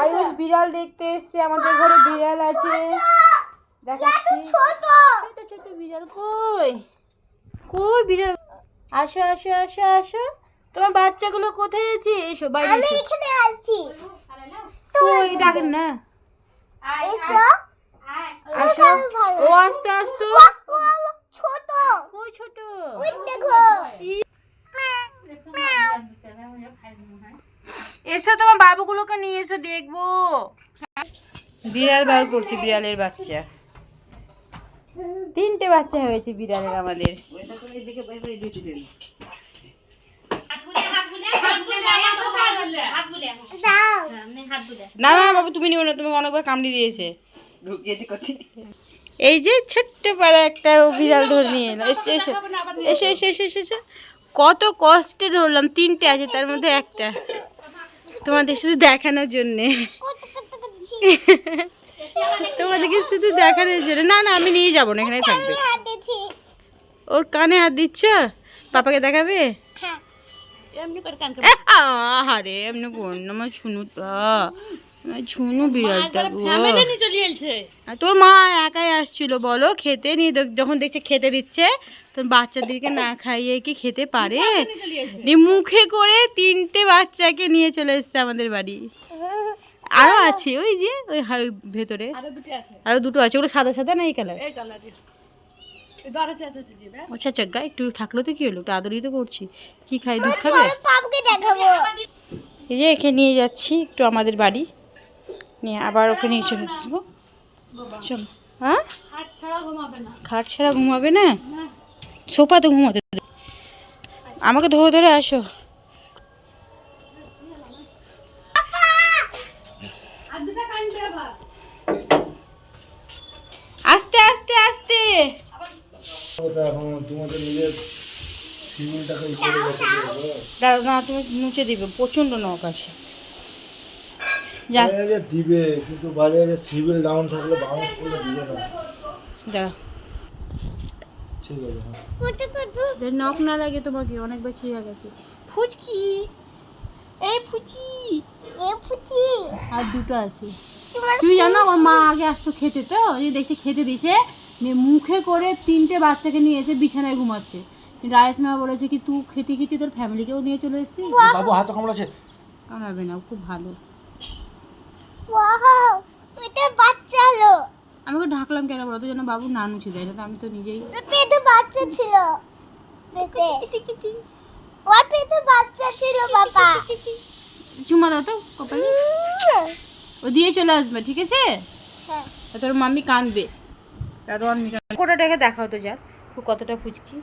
আয়ুষ বিড়াল দেখতে এসছে, আমাদের ঘরে বিড়াল আছে, দেখাচ্ছি। ছোট ছোট বিড়াল, কই কই বিড়াল, আসো আসো আসো আসো। তোমার বাচ্চাগুলো কোথায় আছে? এসো বাইরে, আমি এখানে আছি। কই ডাকেন না, এসো আসো। ও আস্তে আস্তে, ছোট কই ছোট, ওই দেখো। এসো তোমার বাবুগুলোকে নিয়ে এসো, দেখবো। বিড়াল বার করছে, বিড়ালের বাচ্চা, 3টে বাচ্চা হয়েছে বিড়ালের আমাদের। না না বাবু তুমি নিও না, তুমি অনেকবার কামড়ে দিয়েছে। এই যে ছোট্ট পাড়া একটা বিড়াল ধরে নিয়ে এলো। এসে এসে এসে এসে এসে এসে কত কষ্টে ধরলাম, 3টে আছে তার মধ্যে একটা তোমাদের শুধু দেখানোর জন্যে, তোমাদেরকে শুধু দেখানোর জন্য। না না আমি নিয়ে যাবো না, এখানে থাকবে। ওর কানে হাত দিচ্ছ, পাপাকে দেখাবে? আরে এমনি বোন আমার শুনু, শুনু বিড়ালটা। তোর মা একাই আসছিল বলো খেতে নিয়ে, যখন দেখছে খেতে দিচ্ছে, তোর বাচ্চাদেরকে না খাইয়ে কি খেতে পারে? মুখে করে 3টে বাচ্চাকে নিয়ে চলে এসছে আমাদের বাড়ি। আরো আছে ওই যে ওই ভেতরে আরো 2টো আছে, ওগুলো সাদা সাদা না এই কালার? আচ্ছা আচ্ছা গা একটু থাকলো তো কি হলো, একটু আদরই তো করছি। কি খাই, দুধ খাবে? এই যে এখানে নিয়ে যাচ্ছি একটু আমাদের বাড়ি নিয়ে, আবার ওখানে নিয়ে চলে আসবো। চলো। হ্যাঁ খাট ছাড়া ঘুমাবে না, সোফাতে ঘুমাতে। আমাকে ধরে ধরে আসো। আস্তে আস্তে আস্তে। না তুমি মুছে দিবে, প্রচন্ড নখ আছে। দিবে কিন্তু বাজারে সিভিল ডাউন থাকলে বাউন্স করলে দিবে না। দাঁড়া, ঠিক আছে। নখ না লাগে তোমাকে, অনেকবার ছিঁড়ে গেছে। ফুচকি, এই ফুচি, এই ফুচি। আর 2টো আছে। তুমি জানো আমার মা আগে আসতো খেতে, তো এই দেখছি খেতে দিছে, মুখে করে 3টে বাচ্চাকে নিয়ে এসে বিছানায় ঘুমাচ্ছে। রায়েশ মা বলেছে কি তুই খেতে খেতে তোর ফ্যামিলিকেও নিয়ে চলে এসেছিস। বাবু হাতে কামড়াচ্ছে। কামড়াবে না, খুব ভালো। ওয়াও এটা বাচ্চা হলো। আমি ওকে ঢাকলাম কেন বলতো, যেন বাবু না নুচে দেয়, না আমি তো নিজেই। পেটে বাচ্চা ছিল, পেটে ওর পেটে বাচ্চা ছিল বাবা। চুমা দাও তো কপালে, ও দিয়ে চলে আসবে, ঠিক আছে? হ্যাঁ তোর মাম্মি কাঁদবে। কোটাটাকে দেখাও তো যা কতটা ফুচকি।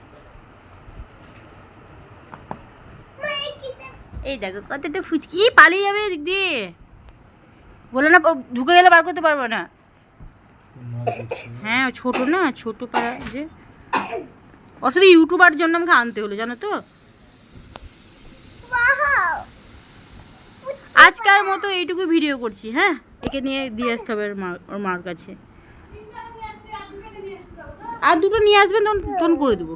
এই দেখো কতটা ফুচকি, পালিয়ে যাবে দিক দিয়ে, বলে না ঢুকে গেলে বার করতে পারবো না। হ্যাঁ ছোট না, ছোট পাড়া যে, ওর শুধু ইউটিউবার জন্য আমাকে আনতে হলো জানো তো। আজকার মতো এইটুকু ভিডিও করছি। হ্যাঁ একে নিয়ে দিয়ে আসতে হবে ওর মার কাছে। আর 2টো নিয়ে আসবেন, তখন করে দেবো।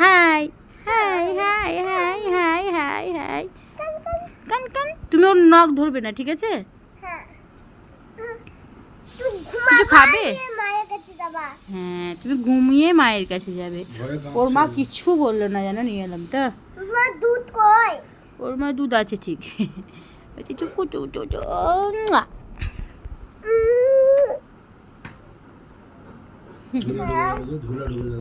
High high high high high high high কান কান। তুমি ওর নখ ধরবে না, ঠিক আছে? কিছু খাবে? হ্যাঁ তুমি ঘুমিয়ে মায়ের কাছে যাবে। ওর মা কিছু বললো না জানো, নিয়ে এলাম তো। দুধ কই? ওর মা দুধ আছে ঠিক। ধুলা